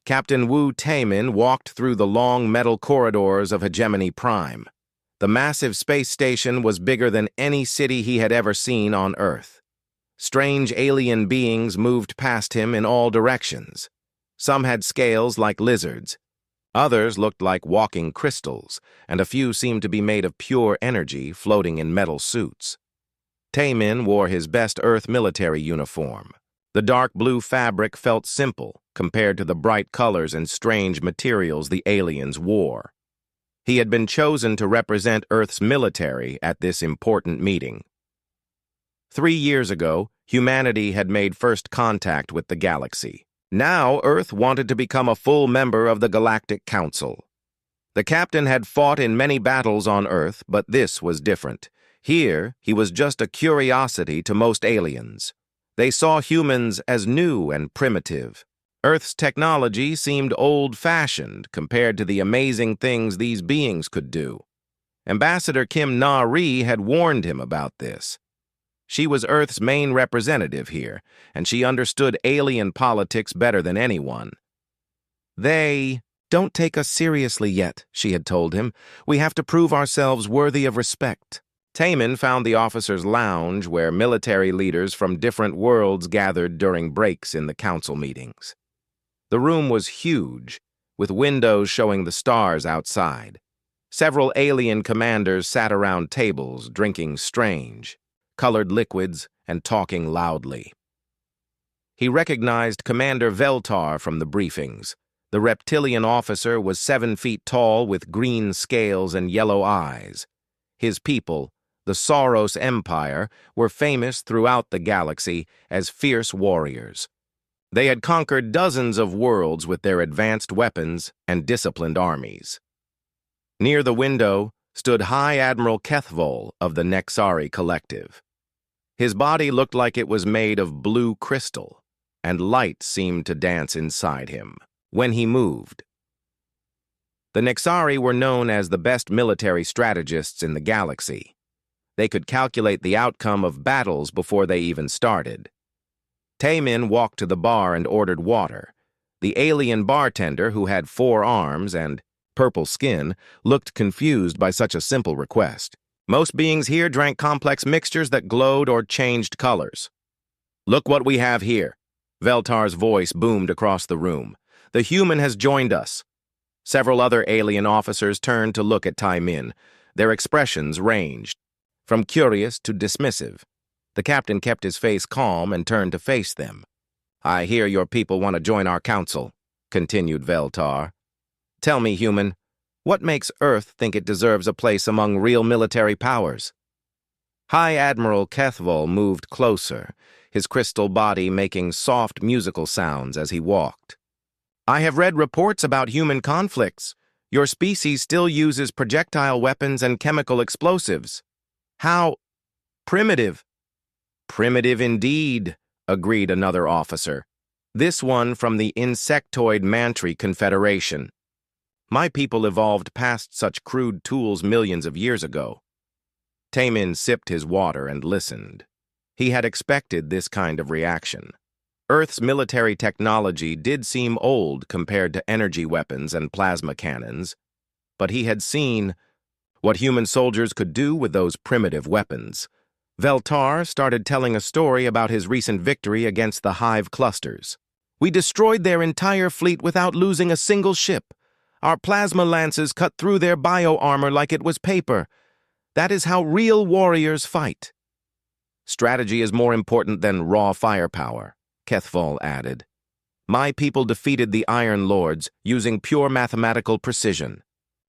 Captain Wu Taimin walked through the long metal corridors of Hegemony Prime. The massive space station was bigger than any city he had ever seen on Earth. Strange alien beings moved past him in all directions. Some had scales like lizards. Others looked like walking crystals, and a few seemed to be made of pure energy floating in metal suits. Taimin wore his best Earth military uniform. The dark blue fabric felt simple compared to the bright colors and strange materials the aliens wore. He had been chosen to represent Earth's military at this important meeting. 3 years ago, humanity had made first contact with the galaxy. Now, Earth wanted to become a full member of the Galactic Council. The captain had fought in many battles on Earth, but this was different. Here, he was just a curiosity to most aliens. They saw humans as new and primitive. Earth's technology seemed old-fashioned compared to the amazing things these beings could do. Ambassador Kim Na-ri had warned him about this. She was Earth's main representative here, and she understood alien politics better than anyone. "They don't take us seriously yet," she had told him. "We have to prove ourselves worthy of respect." Taimin found the officers' lounge where military leaders from different worlds gathered during breaks in the council meetings. The room was huge, with windows showing the stars outside. Several alien commanders sat around tables drinking strange, colored liquids and talking loudly. He recognized Commander Veltar from the briefings. The reptilian officer was 7 feet tall with green scales and yellow eyes. His people, the Soros Empire, were famous throughout the galaxy as fierce warriors. They had conquered dozens of worlds with their advanced weapons and disciplined armies. Near the window stood High Admiral Kethvol of the Nexari Collective. His body looked like it was made of blue crystal, and light seemed to dance inside him when he moved. The Nexari were known as the best military strategists in the galaxy. They could calculate the outcome of battles before they even started. Taimin walked to the bar and ordered water. The alien bartender, who had 4 arms and purple skin, looked confused by such a simple request. Most beings here drank complex mixtures that glowed or changed colors. "Look what we have here." Veltar's voice boomed across the room. "The human has joined us." Several other alien officers turned to look at Taimin. Their expressions ranged from curious to dismissive. The captain kept his face calm and turned to face them. "I hear your people want to join our council," continued Veltar. "Tell me, human, what makes Earth think it deserves a place among real military powers?" High Admiral Kethvol moved closer, his crystal body making soft musical sounds as he walked. "I have read reports about human conflicts. Your species still uses projectile weapons and chemical explosives. How primitive." "Primitive indeed," agreed another officer. This one from the Insectoid Mantry Confederation. "My people evolved past such crude tools millions of years ago." Taimin sipped his water and listened. He had expected this kind of reaction. Earth's military technology did seem old compared to energy weapons and plasma cannons, but he had seen what human soldiers could do with those primitive weapons. Veltar started telling a story about his recent victory against the Hive clusters. "We destroyed their entire fleet without losing a single ship. Our plasma lances cut through their bio-armor like it was paper. That is how real warriors fight." "Strategy is more important than raw firepower," Kethvol added. "My people defeated the Iron Lords using pure mathematical precision.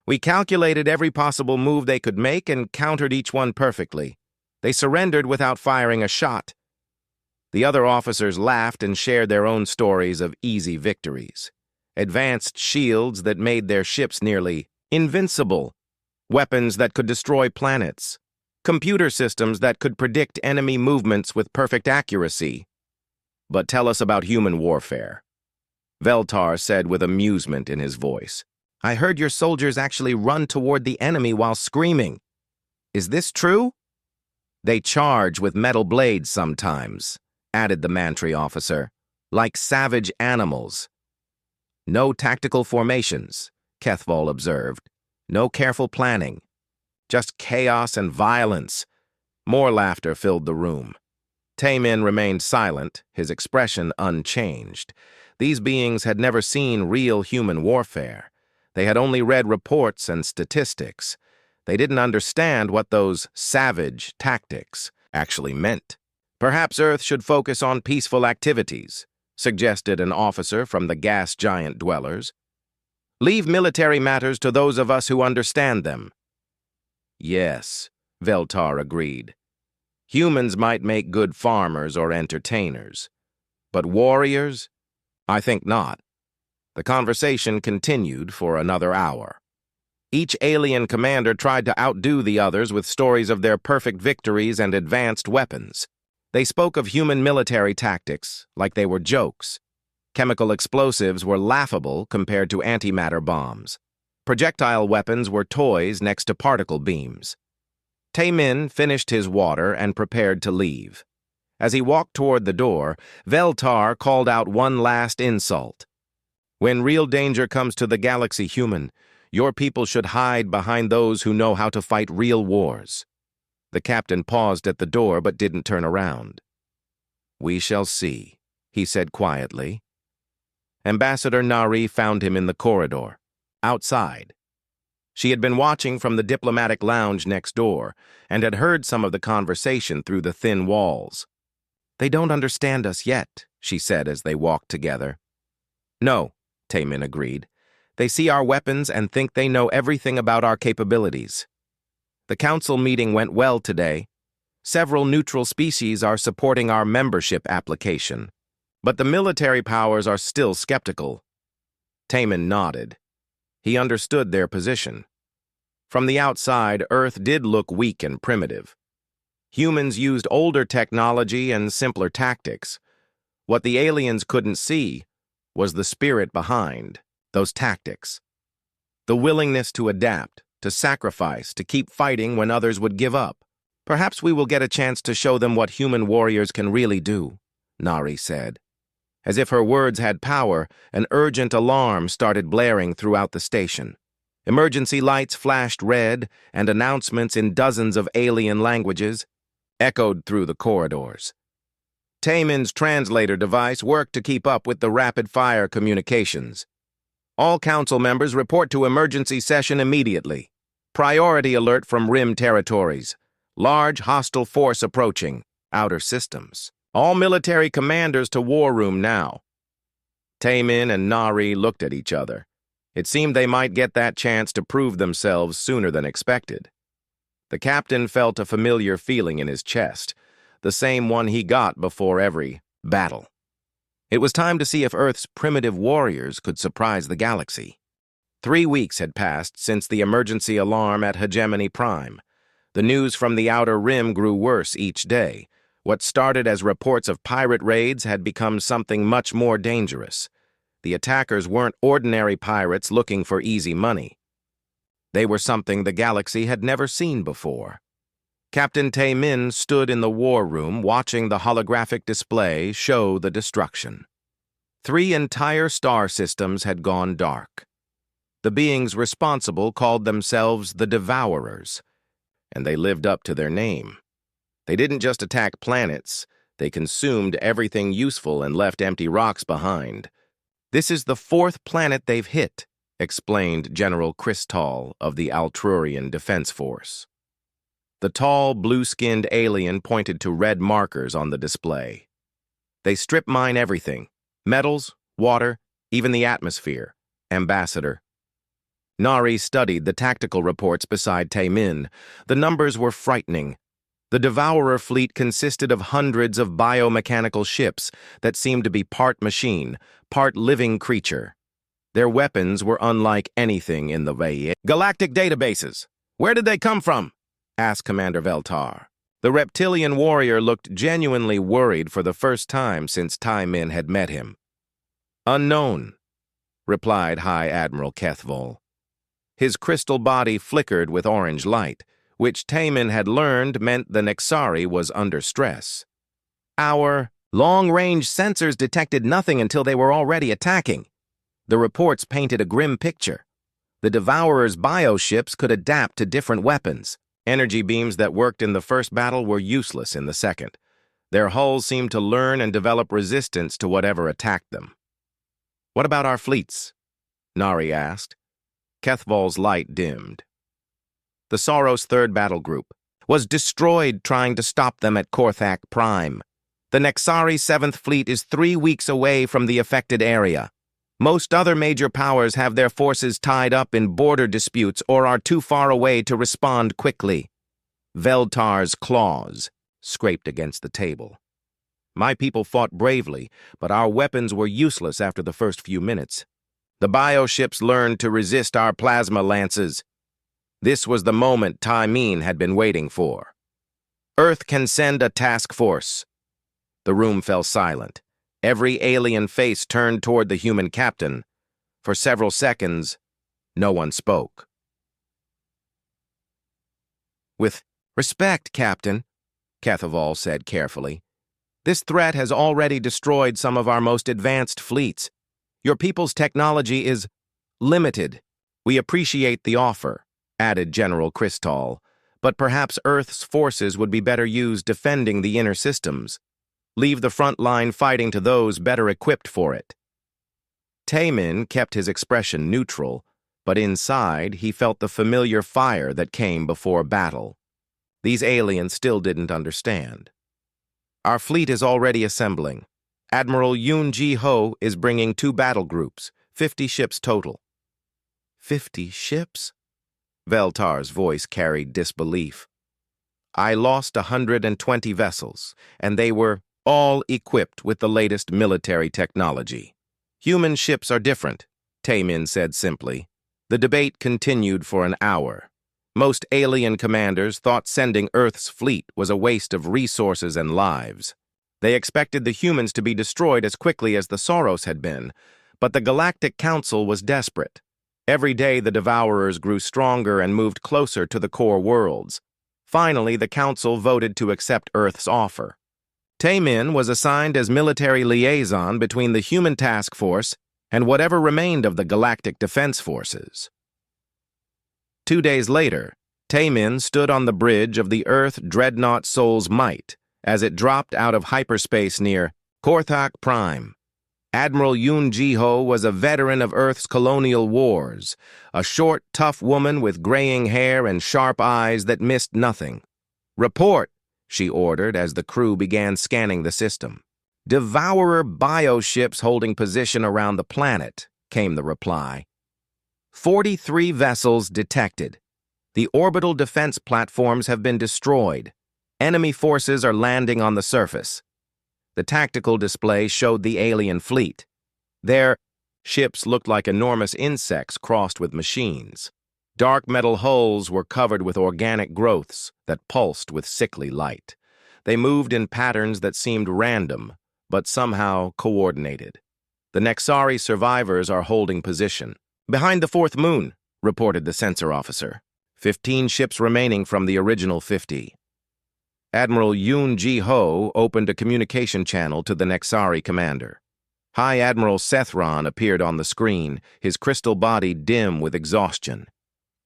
We calculated every possible move they could make and countered each one perfectly. They surrendered without firing a shot." The other officers laughed and shared their own stories of easy victories. Advanced shields that made their ships nearly invincible, weapons that could destroy planets, computer systems that could predict enemy movements with perfect accuracy. "But tell us about human warfare," Veltar said with amusement in his voice. "I heard your soldiers actually run toward the enemy while screaming. Is this true?" "They charge with metal blades sometimes," added the Mantry officer, "like savage animals." No tactical formations, Kethval observed. No careful planning. Just chaos and violence. More laughter filled the room. Taemin remained silent, his expression unchanged. These beings had never seen real human warfare. They had only read reports and statistics. They didn't understand what those savage tactics actually meant. Perhaps Earth should focus on peaceful activities, suggested an officer from the gas giant dwellers. Leave military matters to those of us who understand them. Yes, Veltar agreed. Humans might make good farmers or entertainers. But warriors? I think not. The conversation continued for another hour. Each alien commander tried to outdo the others with stories of their perfect victories and advanced weapons. They spoke of human military tactics like they were jokes. Chemical explosives were laughable compared to antimatter bombs. Projectile weapons were toys next to particle beams. Taemin finished his water and prepared to leave. As he walked toward the door, Veltar called out one last insult. When real danger comes to the galaxy, human, your people should hide behind those who know how to fight real wars. The captain paused at the door but didn't turn around. We shall see, he said quietly. Ambassador Nari found him in the corridor, outside. She had been watching from the diplomatic lounge next door and had heard some of the conversation through the thin walls. They don't understand us yet, she said as they walked together. No, Taemin agreed. They see our weapons and think they know everything about our capabilities. The council meeting went well today. Several neutral species are supporting our membership application. But the military powers are still skeptical. Taemin nodded. He understood their position. From the outside, Earth did look weak and primitive. Humans used older technology and simpler tactics. What the aliens couldn't see was the spirit behind those tactics. The willingness to adapt, to sacrifice, to keep fighting when others would give up. Perhaps we will get a chance to show them what human warriors can really do, Nari said. As if her words had power, an urgent alarm started blaring throughout the station. Emergency lights flashed red, and announcements in dozens of alien languages echoed through the corridors. Taemin's translator device worked to keep up with the rapid-fire communications. All council members report to emergency session immediately. Priority alert from Rim territories. Large hostile force approaching. Outer systems. All military commanders to war room now. Taemin and Nari looked at each other. It seemed they might get that chance to prove themselves sooner than expected. The captain felt a familiar feeling in his chest, the same one he got before every battle. It was time to see if Earth's primitive warriors could surprise the galaxy. 3 weeks had passed since the emergency alarm at Hegemony Prime. The news from the Outer Rim grew worse each day. What started as reports of pirate raids had become something much more dangerous. The attackers weren't ordinary pirates looking for easy money. They were something the galaxy had never seen before. Captain Taemin stood in the war room watching the holographic display show the destruction. 3 entire star systems had gone dark. The beings responsible called themselves the Devourers, and they lived up to their name. They didn't just attack planets, they consumed everything useful and left empty rocks behind. This is the 4th planet they've hit, explained General Kristall of the Altrurian Defense Force. The tall, blue-skinned alien pointed to red markers on the display. They strip mine everything. Metals, water, even the atmosphere. Ambassador. Nari studied the tactical reports beside Taemin. The numbers were frightening. The Devourer fleet consisted of hundreds of biomechanical ships that seemed to be part machine, part living creature. Their weapons were unlike anything in the VAE. Galactic databases. Where did they come from? Asked Commander Veltar. The reptilian warrior looked genuinely worried for the first time since Taemin had met him. Unknown, replied High Admiral Kethval. His crystal body flickered with orange light, which Taemin had learned meant the Nexari was under stress. Our long-range sensors detected nothing until they were already attacking. The reports painted a grim picture. The Devourer's bioships could adapt to different weapons. Energy beams that worked in the first battle were useless in the second. Their hulls seemed to learn and develop resistance to whatever attacked them. "What about our fleets?" Nari asked. Kethval's light dimmed. The Saros Third Battle Group was destroyed trying to stop them at Korthak Prime. The Nexari 7th Fleet is 3 weeks away from the affected area. Most other major powers have their forces tied up in border disputes or are too far away to respond quickly. Veltar's claws scraped against the table. "My people fought bravely, but our weapons were useless after the first few minutes. The bioships learned to resist our plasma lances. This was the moment Taimine had been waiting for. Earth can send a task force." The room fell silent. Every alien face turned toward the human captain. For several seconds, no one spoke. "With respect, Captain," Kethval said carefully, "this threat has already destroyed some of our most advanced fleets. Your people's technology is limited. We appreciate the offer," added General Kristall, "but perhaps Earth's forces would be better used defending the inner systems. Leave the front line fighting to those better equipped for it." Taemin kept his expression neutral, but inside he felt the familiar fire that came before battle. These aliens still didn't understand. "Our fleet is already assembling. Admiral Yoon Ji-ho is bringing 2 battle groups, 50 ships total." 50 ships? Veltar's voice carried disbelief. "I lost 120 vessels, and they were all equipped with the latest military technology." "Human ships are different," Taemin said simply. The debate continued for an hour. Most alien commanders thought sending Earth's fleet was a waste of resources and lives. They expected the humans to be destroyed as quickly as the Saros had been, but the Galactic Council was desperate. Every day the Devourers grew stronger and moved closer to the core worlds. Finally, the Council voted to accept Earth's offer. Taemin was assigned as military liaison between the human task force and whatever remained of the Galactic Defense Forces. 2 days later, Taemin stood on the bridge of the Earth Dreadnought Soul's Might as it dropped out of hyperspace near Korthak Prime. Admiral Yoon Ji-ho was a veteran of Earth's colonial wars, a short, tough woman with graying hair and sharp eyes that missed nothing. "Report," she ordered as the crew began scanning the system. "Devourer bioships holding position around the planet," came the reply. 43 vessels detected. The orbital defense platforms have been destroyed. Enemy forces are landing on the surface. The tactical display showed the alien fleet. Their ships looked like enormous insects crossed with machines. Dark metal hulls were covered with organic growths that pulsed with sickly light. They moved in patterns that seemed random, but somehow coordinated. "The Nexari survivors are holding position. Behind the 4th moon," reported the sensor officer. 15 ships remaining from the original 50. Admiral Yoon Ji-ho opened a communication channel to the Nexari commander. High Admiral Sethron appeared on the screen, his crystal body dim with exhaustion.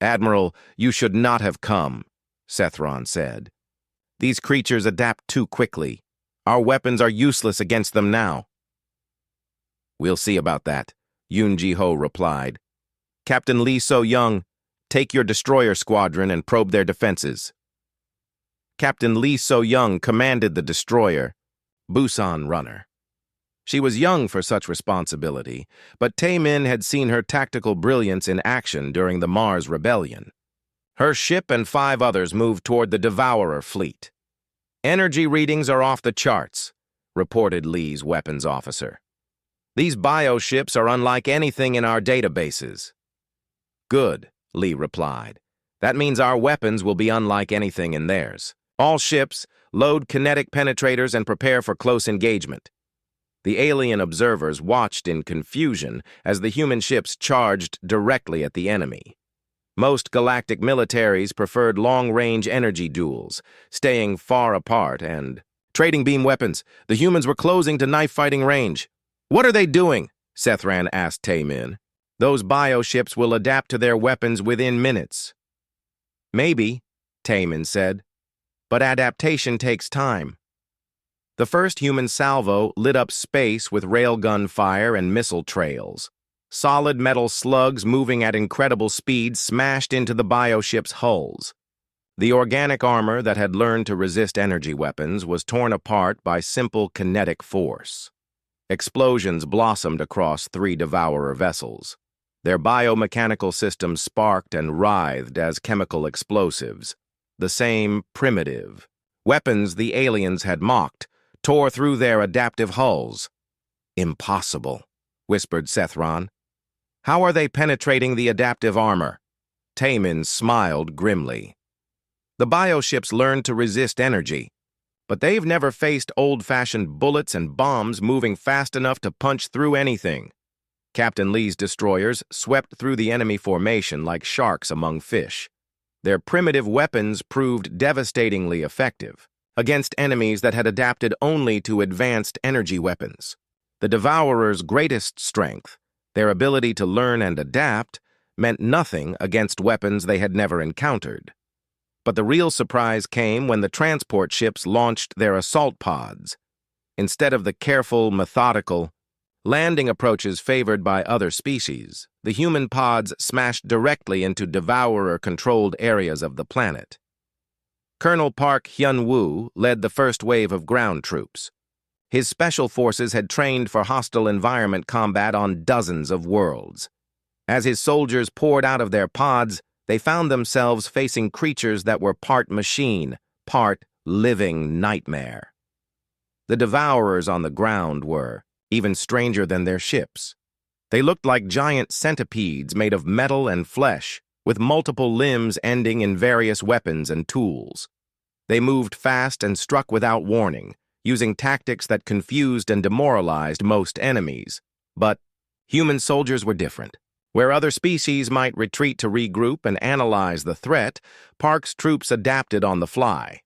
"Admiral, you should not have come," Sethron said. "These creatures adapt too quickly. Our weapons are useless against them now." "We'll see about that," Yoon Ji-ho replied. "Captain Lee So-young, take your destroyer squadron and probe their defenses." Captain Lee So-young commanded the destroyer, Busan Runner. She was young for such responsibility, but Taemin had seen her tactical brilliance in action during the Mars Rebellion. Her ship and 5 others moved toward the Devourer fleet. "Energy readings are off the charts," reported Lee's weapons officer. "These bioships are unlike anything in our databases." "Good," Lee replied. "That means our weapons will be unlike anything in theirs. All ships, load kinetic penetrators and prepare for close engagement." The alien observers watched in confusion as the human ships charged directly at the enemy. Most galactic militaries preferred long-range energy duels, staying far apart and trading beam weapons. The humans were closing to knife-fighting range. "What are they doing?" Sethran asked Taemin. Those bioships will adapt to their weapons within minutes. Maybe, Taemin said, but adaptation takes time. The first human salvo lit up space with railgun fire and missile trails. Solid metal slugs moving at incredible speed smashed into the bioship's hulls. The organic armor that had learned to resist energy weapons was torn apart by simple kinetic force. Explosions blossomed across 3 Devourer vessels. Their biomechanical systems sparked and writhed as chemical explosives. The same primitive weapons the aliens had mocked tore through their adaptive hulls. Impossible, whispered Sethran. How are they penetrating the adaptive armor? Taemin smiled grimly. The bioships learned to resist energy, but they've never faced old-fashioned bullets and bombs moving fast enough to punch through anything. Captain Lee's destroyers swept through the enemy formation like sharks among fish. Their primitive weapons proved devastatingly effective against enemies that had adapted only to advanced energy weapons. The Devourer's greatest strength, their ability to learn and adapt, meant nothing against weapons they had never encountered. But the real surprise came when the transport ships launched their assault pods. Instead of the careful, methodical landing approaches favored by other species, the human pods smashed directly into Devourer-controlled areas of the planet. Colonel Park Hyun-woo led the first wave of ground troops. His special forces had trained for hostile environment combat on dozens of worlds. As his soldiers poured out of their pods, they found themselves facing creatures that were part machine, part living nightmare. The Devourers on the ground were even stranger than their ships. They looked like giant centipedes made of metal and flesh, with multiple limbs ending in various weapons and tools. They moved fast and struck without warning, using tactics that confused and demoralized most enemies. But human soldiers were different. Where other species might retreat to regroup and analyze the threat, Park's troops adapted on the fly.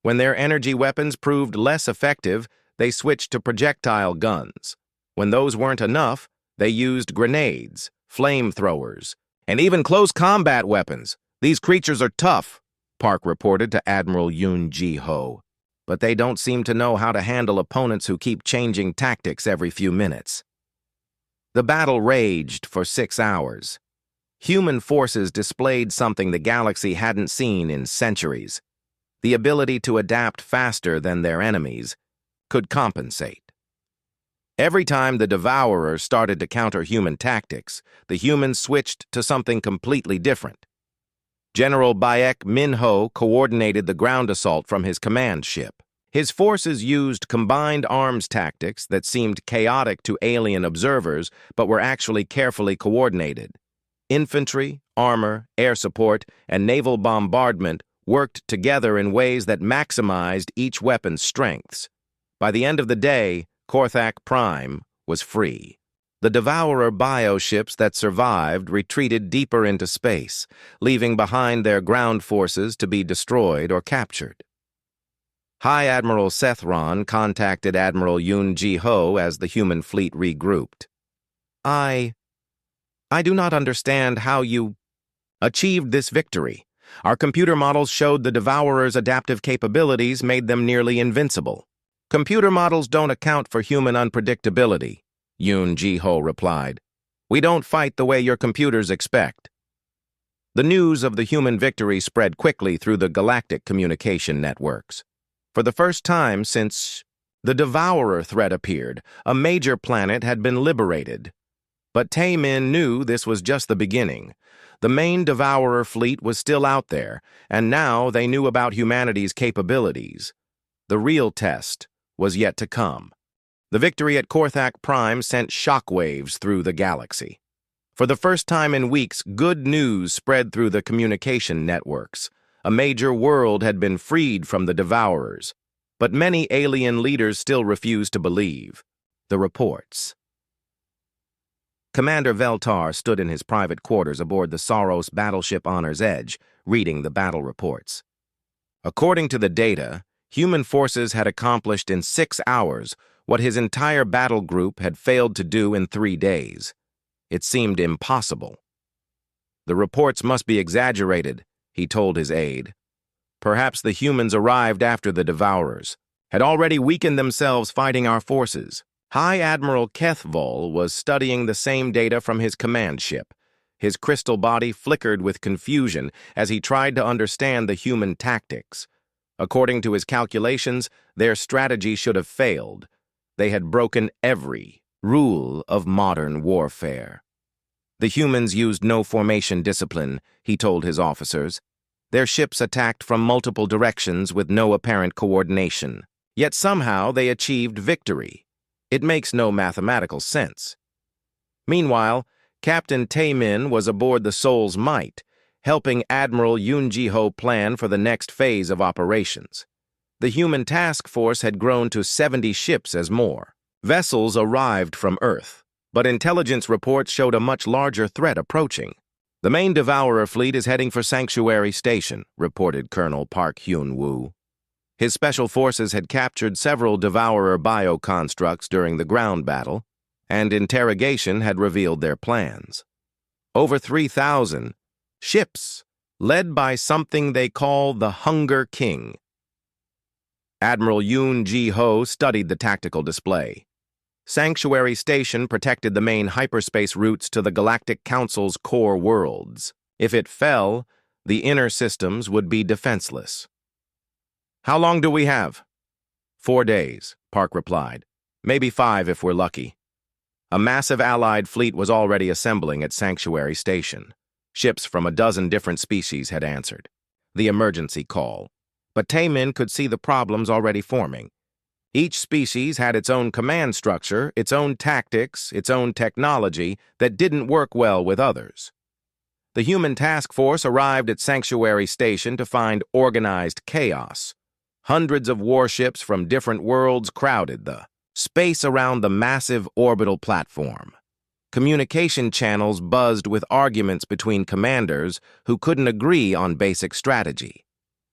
When their energy weapons proved less effective, they switched to projectile guns. When those weren't enough, they used grenades, flamethrowers, and even close combat weapons. These creatures are tough, Park reported to Admiral Yoon Ji-ho. But they don't seem to know how to handle opponents who keep changing tactics every few minutes. The battle raged for 6 hours. Human forces displayed something the galaxy hadn't seen in centuries: the ability to adapt faster than their enemies could compensate. Every time the Devourers started to counter human tactics, the humans switched to something completely different. General Baek Min-ho coordinated the ground assault from his command ship. His forces used combined arms tactics that seemed chaotic to alien observers but were actually carefully coordinated. Infantry, armor, air support, and naval bombardment worked together in ways that maximized each weapon's strengths. By the end of the day, Korthak Prime was free. The Devourer bioships that survived retreated deeper into space, leaving behind their ground forces to be destroyed or captured. High Admiral Sethran contacted Admiral Yoon Ji-ho as the human fleet regrouped. I do not understand how you achieved this victory. Our computer models showed the Devourer's adaptive capabilities made them nearly invincible. Computer models don't account for human unpredictability, Yoon Ji-ho replied. We don't fight the way your computers expect. The news of the human victory spread quickly through the galactic communication networks. For the first time since the Devourer threat appeared, a major planet had been liberated. But Taemin knew this was just the beginning. The main Devourer fleet was still out there, and now they knew about humanity's capabilities. The real test was yet to come. The victory at Korthak Prime sent shockwaves through the galaxy. For the first time in weeks, good news spread through the communication networks. A major world had been freed from the Devourers, but many alien leaders still refused to believe. The reports. Commander Veltar stood in his private quarters aboard the Saros battleship Honor's Edge, reading the battle reports. According to the data, Human forces had accomplished in 6 hours what his entire battle group had failed to do in 3 days. It seemed impossible. "The reports must be exaggerated," he told his aide. "Perhaps the humans arrived after the Devourers, had already weakened themselves fighting our forces." High Admiral Kethvol was studying the same data from his command ship. His crystal body flickered with confusion as he tried to understand the human tactics. According to his calculations, their strategy should have failed. They had broken every rule of modern warfare. The humans used no formation discipline, he told his officers. Their ships attacked from multiple directions with no apparent coordination. Yet somehow they achieved victory. It makes no mathematical sense. Meanwhile, Captain Taemin was aboard the Soul's Might, helping Admiral Yoon-ji-ho plan for the next phase of operations. The human task force had grown to 70 ships as more. Vessels arrived from Earth, but intelligence reports showed a much larger threat approaching. "The main Devourer fleet is heading for Sanctuary Station," reported Colonel Park Hyun-woo. His special forces had captured several Devourer bioconstructs during the ground battle, and interrogation had revealed their plans. Over 3,000 ships, led by something they call the Hunger King. Admiral Yoon-ji-ho studied the tactical display. Sanctuary Station protected the main hyperspace routes to the Galactic Council's core worlds. If it fell, the inner systems would be defenseless. "How long do we have?" 4 days, Park replied. "Maybe 5 if we're lucky." A massive Allied fleet was already assembling at Sanctuary Station. Ships from a dozen different species had answered the emergency call. But Taemin could see the problems already forming. Each species had its own command structure, its own tactics, its own technology that didn't work well with others. The human task force arrived at Sanctuary Station to find organized chaos. Hundreds of warships from different worlds crowded the space around the massive orbital platform. Communication channels buzzed with arguments between commanders who couldn't agree on basic strategy.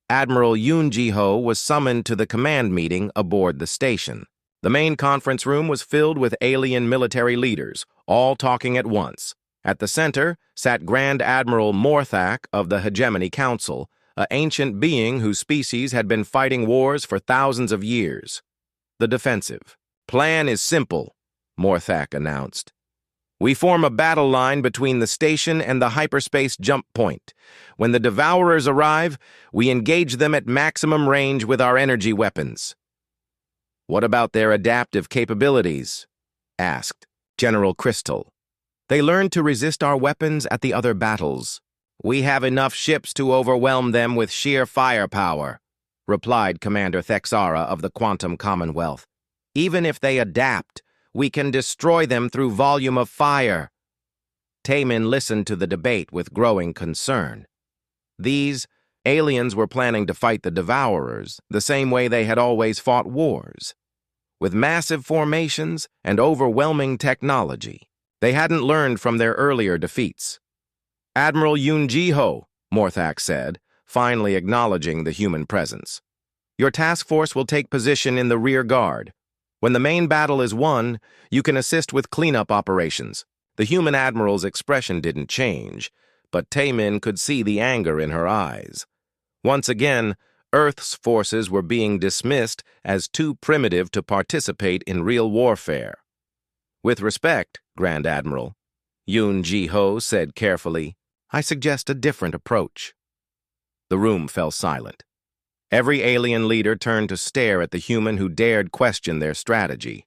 Admiral Yoon-ji-ho was summoned to the command meeting aboard the station. The main conference room was filled with alien military leaders, all talking at once. At the center sat Grand Admiral Morthak of the Hegemony Council, an ancient being whose species had been fighting wars for thousands of years. "The defensive plan is simple," Morthak announced. "We form a battle line between the station and the hyperspace jump point. When the Devourers arrive, we engage them at maximum range with our energy weapons." "What about their adaptive capabilities?" asked General Crystal. "They learned to resist our weapons at the other battles. We have enough ships to overwhelm them with sheer firepower," replied Commander Thexara of the Quantum Commonwealth. "Even if they adapt, we can destroy them through volume of fire." Taemin listened to the debate with growing concern. These aliens were planning to fight the Devourers the same way they had always fought wars, with massive formations and overwhelming technology. They hadn't learned from their earlier defeats. "Admiral Yoon-ji-ho," Morthak said, finally acknowledging the human presence. "Your task force will take position in the rear guard. When the main battle is won, you can assist with cleanup operations." The human admiral's expression didn't change, but Taemin could see the anger in her eyes. Once again, Earth's forces were being dismissed as too primitive to participate in real warfare. "With respect, Grand Admiral," Yoon-ji-ho said carefully, "I suggest a different approach." The room fell silent. Every alien leader turned to stare at the human who dared question their strategy.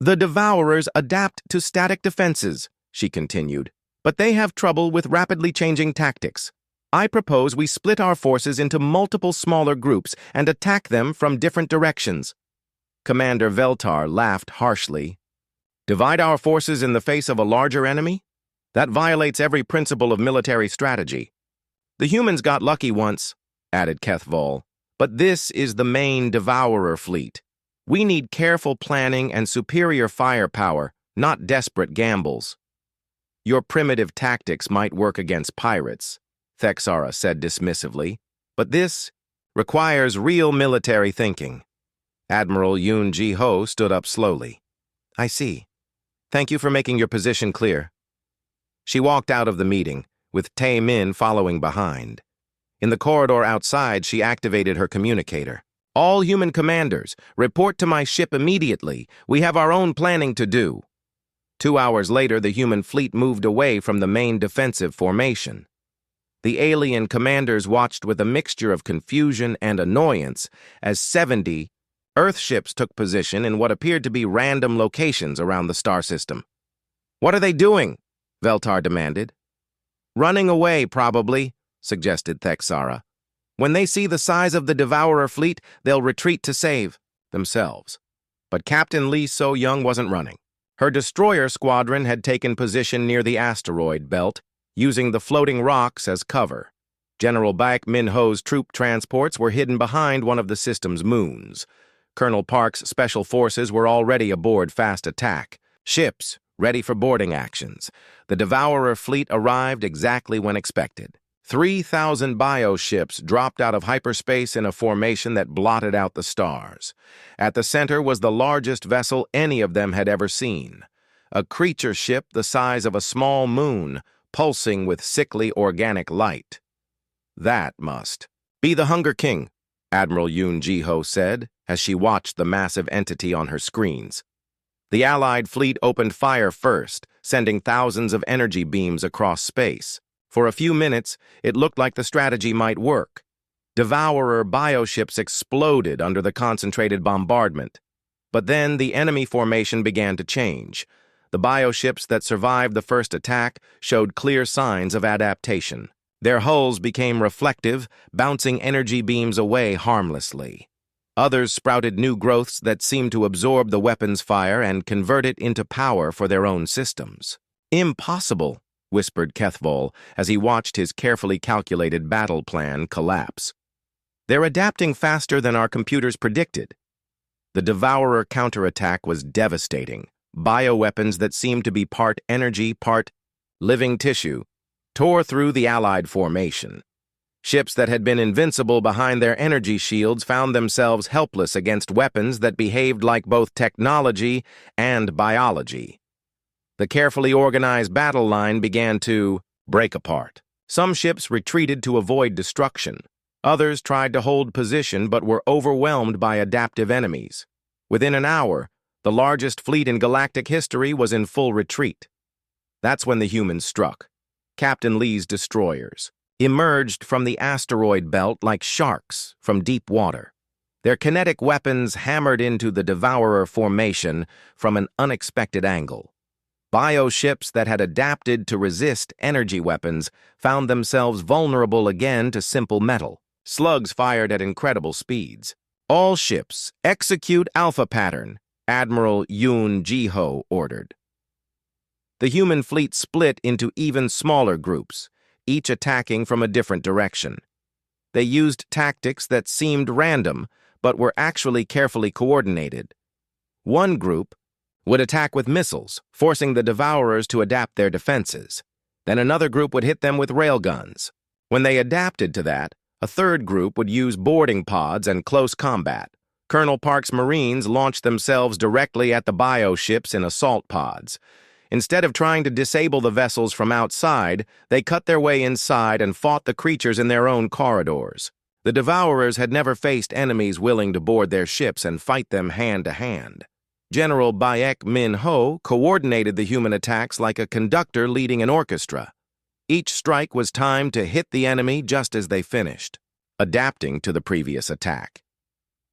"The Devourers adapt to static defenses," she continued, "but they have trouble with rapidly changing tactics. I propose we split our forces into multiple smaller groups and attack them from different directions." Commander Veltar laughed harshly. "Divide our forces in the face of a larger enemy? That violates every principle of military strategy." "The humans got lucky once," added Kethvol, "but this is the main Devourer fleet. We need careful planning and superior firepower, not desperate gambles." "Your primitive tactics might work against pirates," Thexara said dismissively, "but this Requires real military thinking. Admiral Yoon Ji-ho stood up slowly. I see. Thank you for making your position clear. She walked out of the meeting, with Tae-min following behind. In the corridor outside, she activated her communicator. All human commanders, report to my ship immediately. We have our own planning to do. 2 hours later, the human fleet moved away from the main defensive formation. The alien commanders watched with a mixture of confusion and annoyance as 70 Earth ships took position in what appeared to be random locations around the star system. What are they doing? Veltar demanded. Running away, probably, suggested Thexara. When they see the size of the Devourer fleet, they'll retreat to save themselves. But Captain Lee So-young wasn't running. Her destroyer squadron had taken position near the asteroid belt, using the floating rocks as cover. General Baek Min-ho's troop transports were hidden behind one of the system's moons. Colonel Park's special forces were already aboard Fast Attack, ships ready for boarding actions. The Devourer fleet arrived exactly when expected. 3,000 bioships dropped out of hyperspace in a formation that blotted out the stars. At the center was the largest vessel any of them had ever seen. A creature ship the size of a small moon, pulsing with sickly organic light. That must be the Hunger King, Admiral Yoon Ji-ho said, as she watched the massive entity on her screens. The Allied fleet opened fire first, sending thousands of energy beams across space. For a few minutes, it looked like the strategy might work. Devourer bioships exploded under the concentrated bombardment. But then the enemy formation began to change. The bioships that survived the first attack showed clear signs of adaptation. Their hulls became reflective, bouncing energy beams away harmlessly. Others sprouted new growths that seemed to absorb the weapon's fire and convert it into power for their own systems. Impossible, whispered Kethvol as he watched his carefully calculated battle plan collapse. They're adapting faster than our computers predicted. The Devourer counterattack was devastating. Bioweapons that seemed to be part energy, part living tissue, tore through the Allied formation. Ships that had been invincible behind their energy shields found themselves helpless against weapons that behaved like both technology and biology. The carefully organized battle line began to break apart. Some ships retreated to avoid destruction. Others tried to hold position but were overwhelmed by adaptive enemies. Within an hour, the largest fleet in galactic history was in full retreat. That's when the humans struck. Captain Lee's destroyers emerged from the asteroid belt like sharks from deep water. Their kinetic weapons hammered into the Devourer formation from an unexpected angle. Bioships that had adapted to resist energy weapons found themselves vulnerable again to simple metal. Slugs fired at incredible speeds. All ships, execute Alpha pattern, Admiral Yoon Ji-ho ordered. The human fleet split into even smaller groups, each attacking from a different direction. They used tactics that seemed random, but were actually carefully coordinated. One group would attack with missiles, forcing the Devourers to adapt their defenses. Then another group would hit them with railguns. When they adapted to that, a third group would use boarding pods and close combat. Colonel Park's Marines launched themselves directly at the bioships in assault pods. Instead of trying to disable the vessels from outside, they cut their way inside and fought the creatures in their own corridors. The Devourers had never faced enemies willing to board their ships and fight them hand to hand. General Baek Min-ho coordinated the human attacks like a conductor leading an orchestra. Each strike was timed to hit the enemy just as they finished, adapting to the previous attack.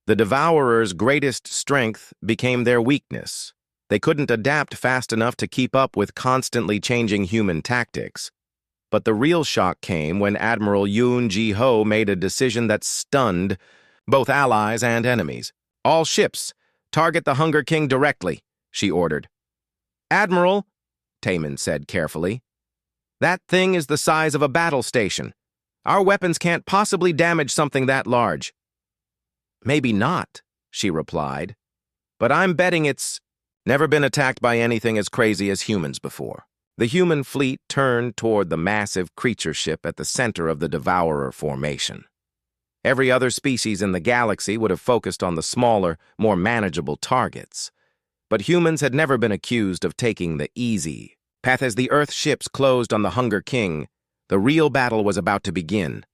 The Devourers' greatest strength became their weakness. They couldn't adapt fast enough to keep up with constantly changing human tactics. But the real shock came when Admiral Yoon Ji-ho made a decision that stunned both allies and enemies. All ships, target the Hunger King directly, she ordered. Admiral, Taemin said carefully, that thing is the size of a battle station. Our weapons can't possibly damage something that large. Maybe not, she replied, but I'm betting it's never been attacked by anything as crazy as humans before. The human fleet turned toward the massive creature ship at the center of the Devourer formation. Every other species in the galaxy would have focused on the smaller, more manageable targets. But humans had never been accused of taking the easy path. As the Earth ships closed on the Hunger King, the real battle was about to begin.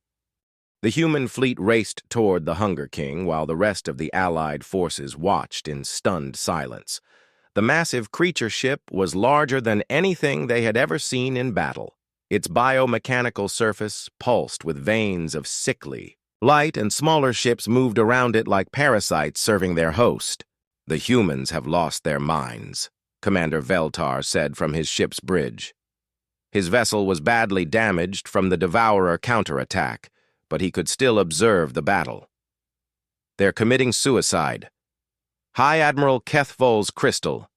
The human fleet raced toward the Hunger King while the rest of the Allied forces watched in stunned silence. The massive creature ship was larger than anything they had ever seen in battle. Its biomechanical surface pulsed with veins of sickly light, and smaller ships moved around it like parasites serving their host. "The humans have lost their minds," Commander Veltar said from his ship's bridge. His vessel was badly damaged from the Devourer counterattack, but he could still observe the battle. "They're committing suicide." High Admiral Kethvol's crystal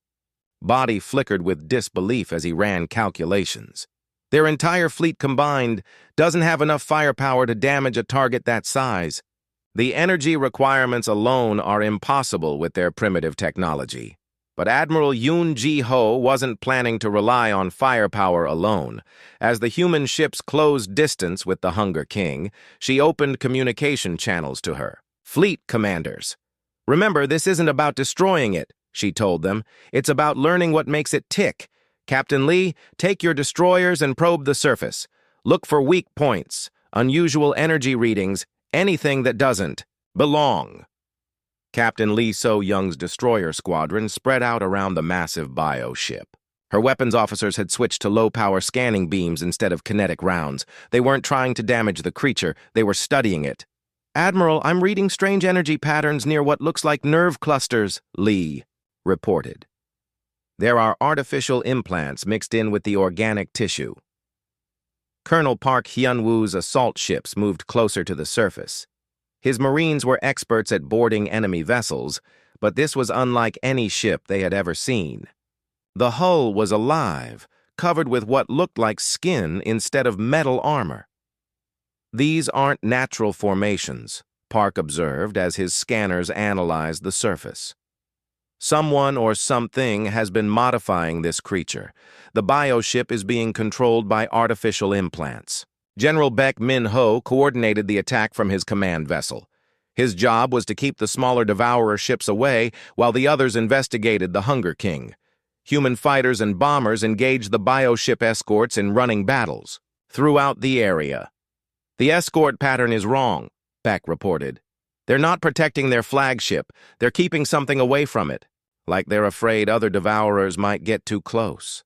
body flickered with disbelief as he ran calculations. Their entire fleet combined doesn't have enough firepower to damage a target that size. The energy requirements alone are impossible with their primitive technology. But Admiral Yoon Ji-ho wasn't planning to rely on firepower alone. As the human ships closed distance with the Hunger King, she opened communication channels to her fleet commanders. "Remember, this isn't about destroying it," she told them. "It's about learning what makes it tick. Captain Lee, take your destroyers and probe the surface. Look for weak points, unusual energy readings, anything that doesn't belong." Captain Lee So-young's destroyer squadron spread out around the massive bio-ship. Her weapons officers had switched to low-power scanning beams instead of kinetic rounds. They weren't trying to damage the creature, they were studying it. "Admiral, I'm reading strange energy patterns near what looks like nerve clusters," Lee reported. "There are artificial implants mixed in with the organic tissue." Colonel Park Hyun-woo's assault ships moved closer to the surface. His Marines were experts at boarding enemy vessels, but this was unlike any ship they had ever seen. The hull was alive, covered with what looked like skin instead of metal armor. "These aren't natural formations," Park observed as his scanners analyzed the surface. "Someone or something has been modifying this creature. The bioship is being controlled by artificial implants." General Baek Min-ho coordinated the attack from his command vessel. His job was to keep the smaller Devourer ships away while the others investigated the Hunger King. Human fighters and bombers engaged the bioship escorts in running battles throughout the area. "The escort pattern is wrong," Baek reported. "They're not protecting their flagship. They're keeping something away from it, like they're afraid other Devourers might get too close."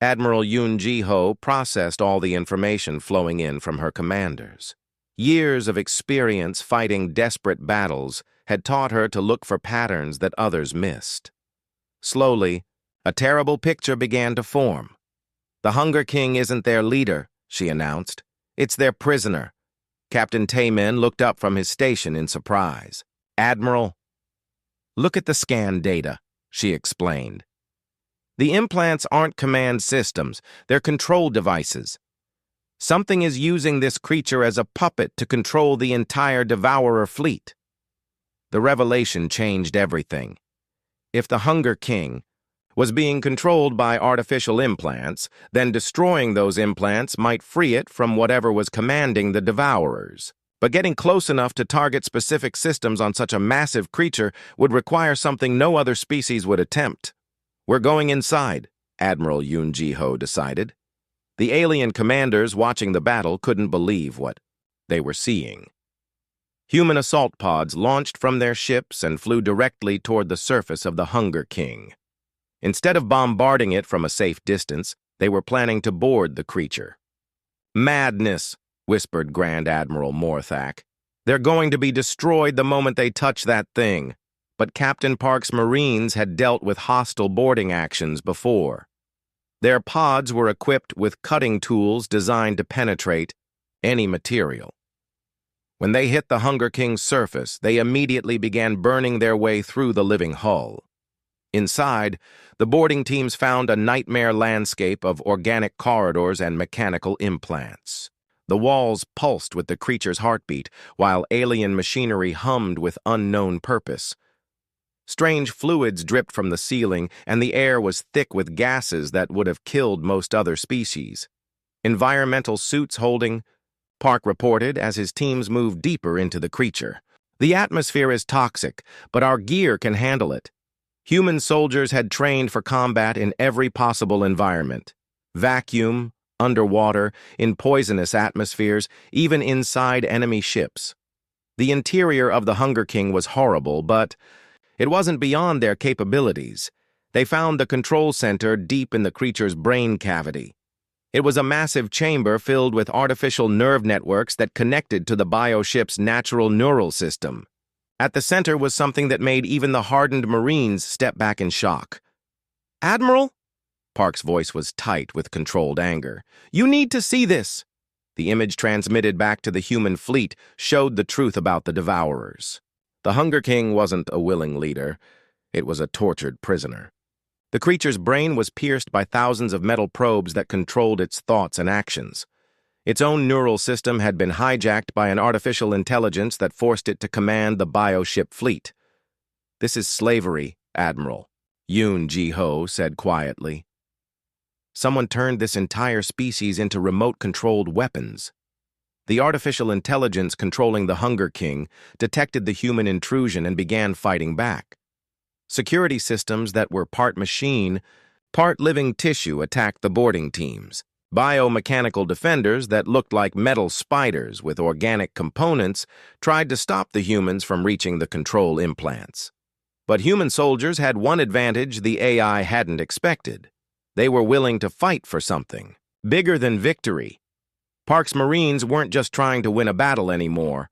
Admiral Yoon Ji-ho processed all the information flowing in from her commanders. Years of experience fighting desperate battles had taught her to look for patterns that others missed. Slowly, a terrible picture began to form. "The Hunger King isn't their leader," she announced. "It's their prisoner." Captain Taemin looked up from his station in surprise. "Admiral?" "Look at the scan data," she explained. "The implants aren't command systems, they're control devices. Something is using this creature as a puppet to control the entire Devourer fleet." The revelation changed everything. If the Hunger King was being controlled by artificial implants, then destroying those implants might free it from whatever was commanding the Devourers. But getting close enough to target specific systems on such a massive creature would require something no other species would attempt. "We're going inside," Admiral Yoon Ji-ho decided. The alien commanders watching the battle couldn't believe what they were seeing. Human assault pods launched from their ships and flew directly toward the surface of the Hunger King. Instead of bombarding it from a safe distance, they were planning to board the creature. "Madness," whispered Grand Admiral Morthak. "They're going to be destroyed the moment they touch that thing." But Captain Park's Marines had dealt with hostile boarding actions before. Their pods were equipped with cutting tools designed to penetrate any material. When they hit the Hunger King's surface, they immediately began burning their way through the living hull. Inside, the boarding teams found a nightmare landscape of organic corridors and mechanical implants. The walls pulsed with the creature's heartbeat, while alien machinery hummed with unknown purpose. Strange fluids dripped from the ceiling, and the air was thick with gases that would have killed most other species. Environmental suits holding Park reported as his teams moved deeper into the creature. The atmosphere is toxic, but our gear can handle it. Human soldiers had trained for combat in every possible environment. Vacuum, underwater, in poisonous atmospheres, even inside enemy ships. The interior of the Hunger King was horrible, but it wasn't beyond their capabilities. They found the control center deep in the creature's brain cavity. It was a massive chamber filled with artificial nerve networks that connected to the bioship's natural neural system. At the center was something that made even the hardened Marines step back in shock. "Admiral?" Park's voice was tight with controlled anger. "You need to see this." The image transmitted back to the human fleet showed the truth about the Devourers. The Hunger King wasn't a willing leader. It was a tortured prisoner. The creature's brain was pierced by thousands of metal probes that controlled its thoughts and actions. Its own neural system had been hijacked by an artificial intelligence that forced it to command the bioship fleet. "This is slavery, Admiral," Yoon Ji-ho said quietly. "Someone turned this entire species into remote-controlled weapons." The artificial intelligence controlling the Hunger King detected the human intrusion and began fighting back. Security systems that were part machine, part living tissue attacked the boarding teams. Biomechanical defenders that looked like metal spiders with organic components tried to stop the humans from reaching the control implants. But human soldiers had one advantage the AI hadn't expected. They were willing to fight for something bigger than victory. Park's Marines weren't just trying to win a battle anymore.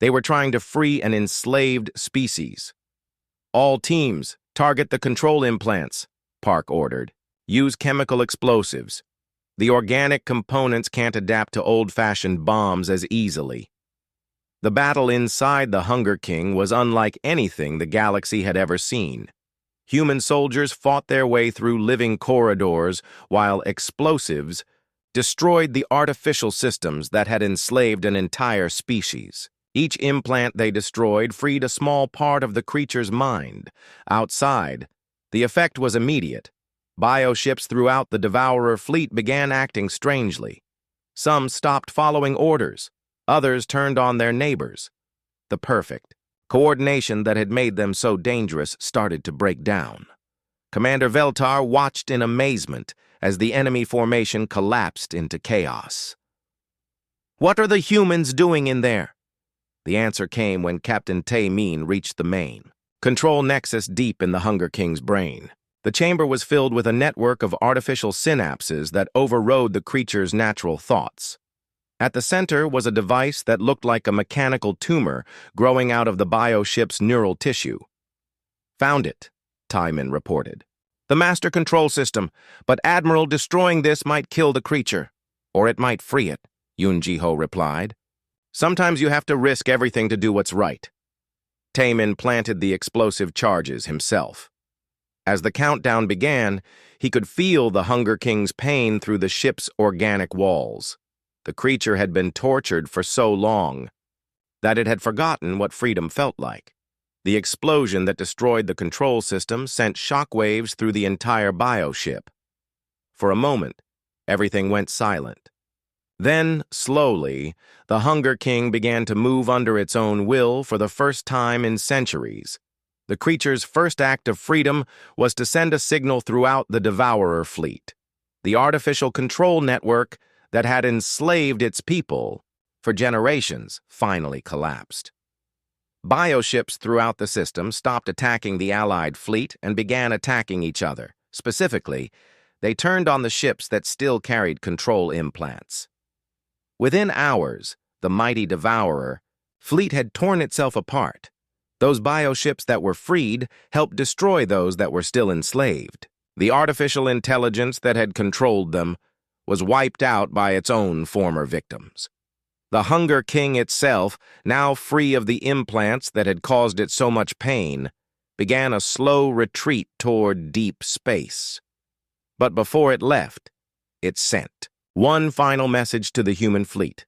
They were trying to free an enslaved species. "All teams, target the control implants," Park ordered. "Use chemical explosives. The organic components can't adapt to old-fashioned bombs as easily." The battle inside the Hunger King was unlike anything the galaxy had ever seen. Human soldiers fought their way through living corridors, while explosives destroyed the artificial systems that had enslaved an entire species. Each implant they destroyed freed a small part of the creature's mind. Outside, the effect was immediate. Bioships throughout the Devourer fleet began acting strangely. Some stopped following orders. Others turned on their neighbors. The perfect coordination that had made them so dangerous started to break down. Commander Veltar watched in amazement as the enemy formation collapsed into chaos. "What are the humans doing in there?" The answer came when Captain Tae-min reached the main control nexus deep in the Hunger King's brain. The chamber was filled with a network of artificial synapses that overrode the creature's natural thoughts. At the center was a device that looked like a mechanical tumor growing out of the bioship's neural tissue. "Found it," Tae-min reported. "The master control system, but Admiral, destroying this might kill the creature. Or it might free it," Yoon Ji-ho replied. "Sometimes you have to risk everything to do what's right." Tae-min planted the explosive charges himself. As the countdown began, he could feel the Hunger King's pain through the ship's organic walls. The creature had been tortured for so long that it had forgotten what freedom felt like. The explosion that destroyed the control system sent shockwaves through the entire bioship. For a moment, everything went silent. Then, slowly, the Hunger King began to move under its own will for the first time in centuries. The creature's first act of freedom was to send a signal throughout the Devourer fleet. The artificial control network that had enslaved its people for generations finally collapsed. Bioships throughout the system stopped attacking the Allied fleet and began attacking each other. Specifically, they turned on the ships that still carried control implants. Within hours, the mighty Devourer fleet had torn itself apart. Those bioships that were freed helped destroy those that were still enslaved. The artificial intelligence that had controlled them was wiped out by its own former victims. The Hunger King itself, now free of the implants that had caused it so much pain, began a slow retreat toward deep space. But before it left, it sent one final message to the human fleet,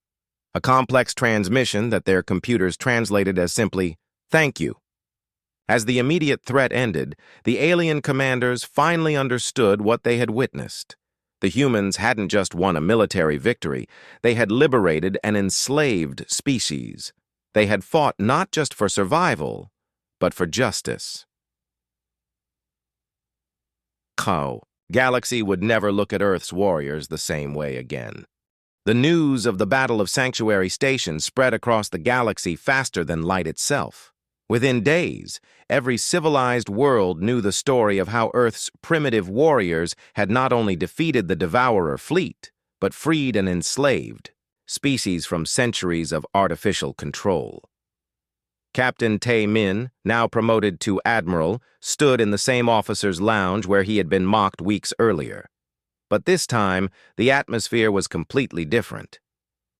a complex transmission that their computers translated as simply, "Thank you." As the immediate threat ended, the alien commanders finally understood what they had witnessed. The humans hadn't just won a military victory, they had liberated an enslaved species. They had fought not just for survival, but for justice. Galaxy would never look at Earth's warriors the same way again. The news of the Battle of Sanctuary Station spread across the galaxy faster than light itself. Within days, every civilized world knew the story of how Earth's primitive warriors had not only defeated the Devourer fleet, but freed an enslaved species from centuries of artificial control. Captain Tae Min, now promoted to admiral, stood in the same officer's lounge where he had been mocked weeks earlier. But this time, the atmosphere was completely different.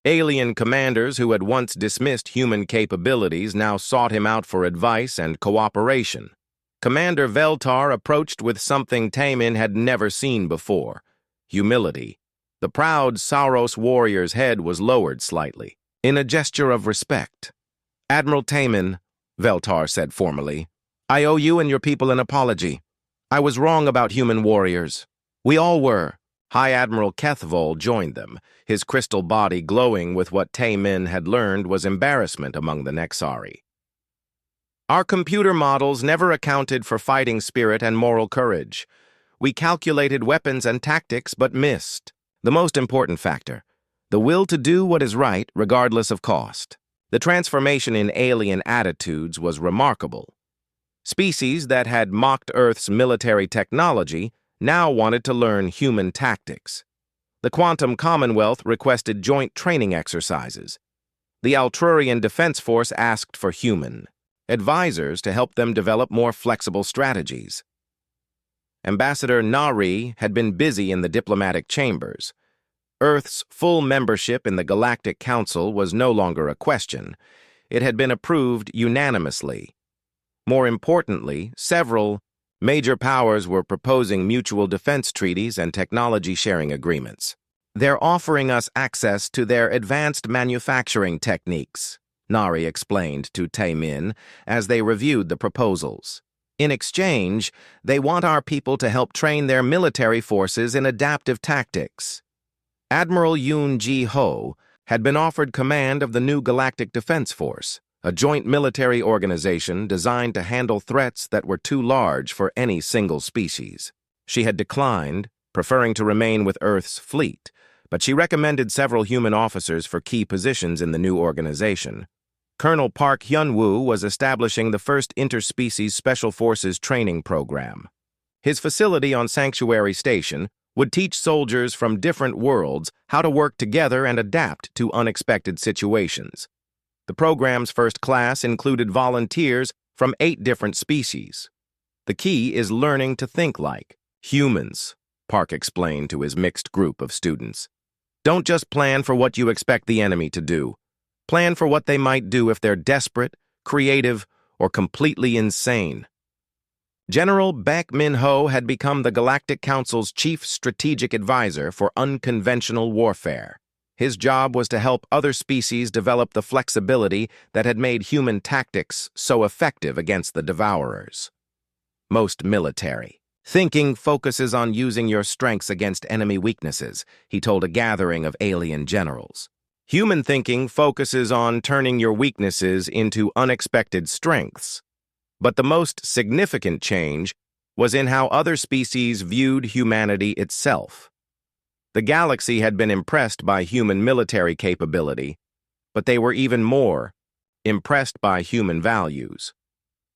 Alien commanders who had once dismissed human capabilities now sought him out for advice and cooperation. Commander Veltar approached with something Tae Min had never seen before: humility. The proud Saros warrior's head was lowered slightly, in a gesture of respect. "Admiral Tae Min," Veltar said formally, "I owe you and your people an apology. I was wrong about human warriors. We all were." High Admiral Kethvol joined them, his crystal body glowing with what Tae Min had learned was embarrassment among the Nexari. "Our computer models never accounted for fighting spirit and moral courage. We calculated weapons and tactics but missed the most important factor: the will to do what is right regardless of cost." The transformation in alien attitudes was remarkable. Species that had mocked Earth's military technology now wanted to learn human tactics. The Quantum Commonwealth requested joint training exercises. The Altrurian Defense Force asked for human advisors to help them develop more flexible strategies. Ambassador Nari had been busy in the diplomatic chambers. Earth's full membership in the Galactic Council was no longer a question. It had been approved unanimously. More importantly, several major powers were proposing mutual defense treaties and technology-sharing agreements. "They're offering us access to their advanced manufacturing techniques," Nari explained to Tae Min as they reviewed the proposals. "In exchange, they want our people to help train their military forces in adaptive tactics." Admiral Yoon Ji-ho had been offered command of the new Galactic Defense Force, a joint military organization designed to handle threats that were too large for any single species. She had declined, preferring to remain with Earth's fleet, but she recommended several human officers for key positions in the new organization. Colonel Park Hyun-woo was establishing the first interspecies special forces training program. His facility on Sanctuary Station would teach soldiers from different worlds how to work together and adapt to unexpected situations. The program's first class included volunteers from 8 different species. "The key is learning to think like humans," Park explained to his mixed group of students. "Don't just plan for what you expect the enemy to do. Plan for what they might do if they're desperate, creative, or completely insane." General Baek Min-ho had become the Galactic Council's chief strategic advisor for unconventional warfare. His job was to help other species develop the flexibility that had made human tactics so effective against the Devourers. "Most military thinking focuses on using your strengths against enemy weaknesses," he told a gathering of alien generals. "Human thinking focuses on turning your weaknesses into unexpected strengths." But the most significant change was in how other species viewed humanity itself. The galaxy had been impressed by human military capability, but they were even more impressed by human values.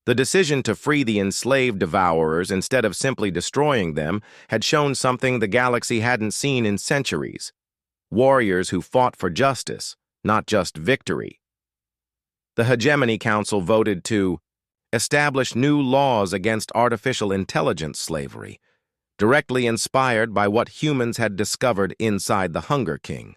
The decision to free the enslaved Devourers instead of simply destroying them had shown something the galaxy hadn't seen in centuries: warriors who fought for justice, not just victory. The Hegemony Council voted to establish new laws against artificial intelligence slavery, directly inspired by what humans had discovered inside the Hunger King.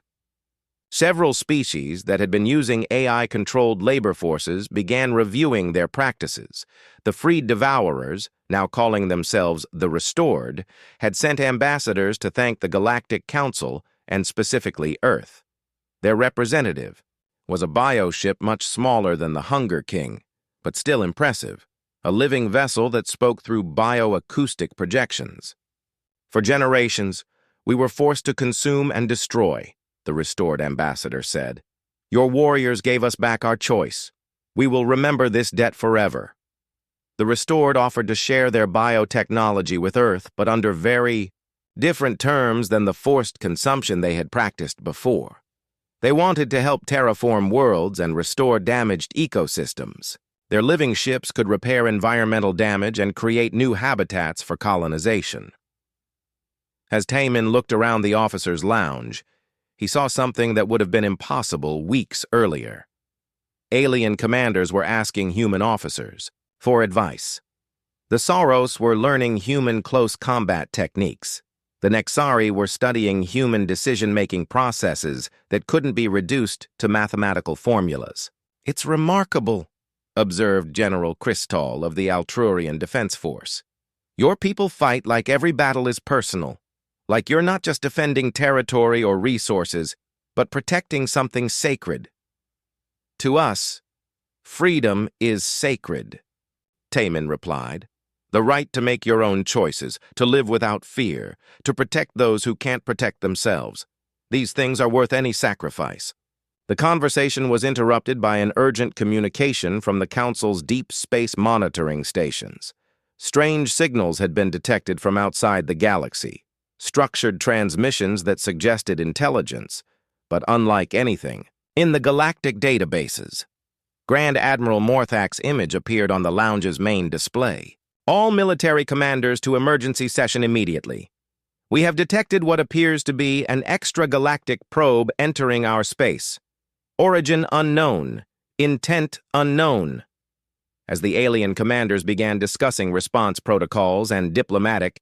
Several species that had been using AI-controlled labor forces began reviewing their practices. The freed Devourers, now calling themselves the Restored, had sent ambassadors to thank the Galactic Council and specifically Earth. Their representative was a bioship much smaller than the Hunger King, but still impressive, a living vessel that spoke through bioacoustic projections. For generations, We were forced to consume and destroy, the restored ambassador said. Your warriors gave us back our choice. We will remember this debt forever. The restored offered to share their biotechnology with Earth, but under very different terms than the forced consumption they had practiced before. They wanted to help terraform worlds and restore damaged ecosystems. Their living ships could repair environmental damage and create new habitats for colonization. As Taemin looked around the officers' lounge, he saw something that would have been impossible weeks earlier. Alien commanders were asking human officers for advice. The Saros were learning human close combat techniques. The Nexari were studying human decision-making processes that couldn't be reduced to mathematical formulas. It's remarkable, observed General Kristall of the Altrurian Defense Force. Your people fight like every battle is personal, like you're not just defending territory or resources, but protecting something sacred. To us, freedom is sacred, Taemin replied. The right to make your own choices, to live without fear, to protect those who can't protect themselves. These things are worth any sacrifice. The conversation was interrupted by an urgent communication from the Council's deep space monitoring stations. Strange signals had been detected from outside the galaxy, structured transmissions that suggested intelligence, but unlike anything in the galactic databases. Grand Admiral Morthak's image appeared on the lounge's main display. All military commanders to emergency session immediately. We have detected what appears to be an extragalactic probe entering our space. Origin unknown. Intent unknown. As the alien commanders began discussing response protocols and diplomatic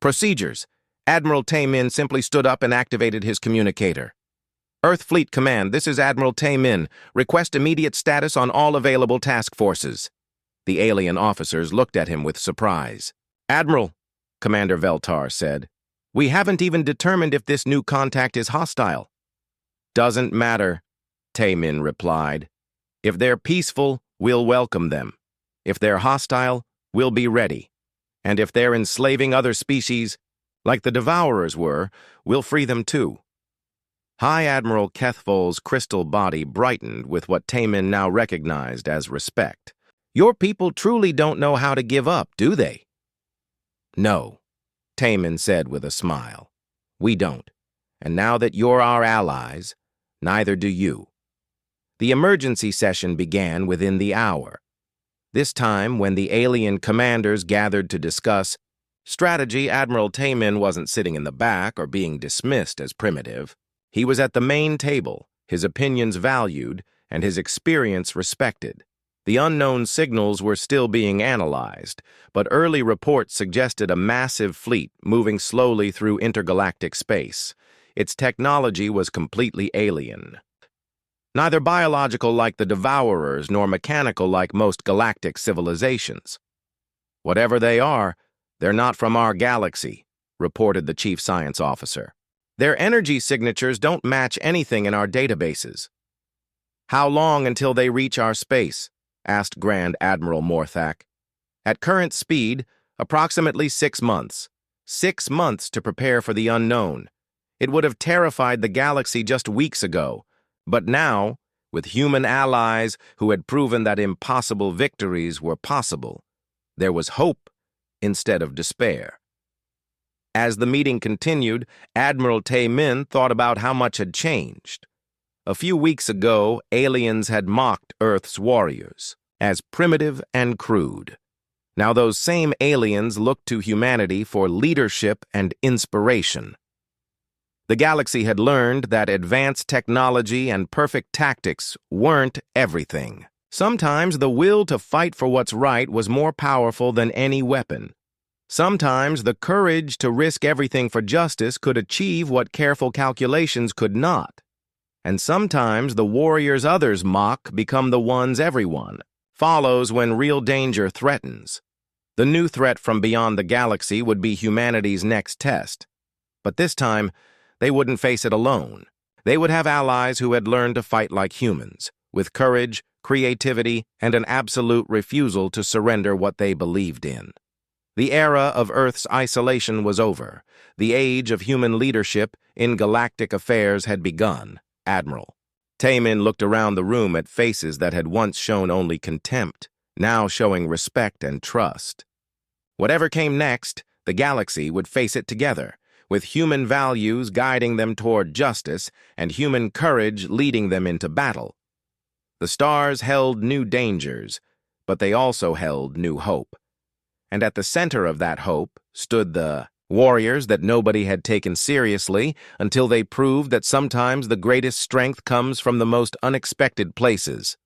procedures, Admiral Taemin simply stood up and activated his communicator. Earth Fleet Command, this is Admiral Taemin. Request immediate status on all available task forces. The alien officers looked at him with surprise. Admiral, Commander Veltar said, we haven't even determined if this new contact is hostile. Doesn't matter, Taemin replied. If they're peaceful, we'll welcome them. If they're hostile, we'll be ready. And if they're enslaving other species, like the Devourers were, we'll free them too. High Admiral Kethvol's crystal body brightened with what Taemin now recognized as respect. Your people truly don't know how to give up, do they? No, Taemin said with a smile. We don't. And now that you're our allies, neither do you. The emergency session began within the hour. This time, when the alien commanders gathered to discuss strategy, Admiral Taemin wasn't sitting in the back or being dismissed as primitive. He was at the main table, his opinions valued, and his experience respected. The unknown signals were still being analyzed, but early reports suggested a massive fleet moving slowly through intergalactic space. Its technology was completely alien. Neither biological like the Devourers nor mechanical like most galactic civilizations. Whatever they are, they're not from our galaxy, reported the chief science officer. Their energy signatures don't match anything in our databases. How long until they reach our space? Asked Grand Admiral Morthak. At current speed, approximately 6 months. 6 months to prepare for the unknown. It would have terrified the galaxy just weeks ago, but now, with human allies who had proven that impossible victories were possible, there was hope instead of despair. As the meeting continued, Admiral Taemin thought about how much had changed. A few weeks ago, aliens had mocked Earth's warriors as primitive and crude. Now those same aliens looked to humanity for leadership and inspiration. The galaxy had learned that advanced technology and perfect tactics weren't everything. Sometimes the will to fight for what's right was more powerful than any weapon. Sometimes the courage to risk everything for justice could achieve what careful calculations could not. And sometimes the warriors others mock become the ones everyone follows when real danger threatens. The new threat from beyond the galaxy would be humanity's next test. But this time, they wouldn't face it alone. They would have allies who had learned to fight like humans, with courage, creativity, and an absolute refusal to surrender what they believed in. The era of Earth's isolation was over. The age of human leadership in galactic affairs had begun. Admiral. Taemin looked around the room at faces that had once shown only contempt, now showing respect and trust. Whatever came next, the galaxy would face it together, with human values guiding them toward justice and human courage leading them into battle. The stars held new dangers, but they also held new hope. And at the center of that hope stood the warriors that nobody had taken seriously until they proved that sometimes the greatest strength comes from the most unexpected places.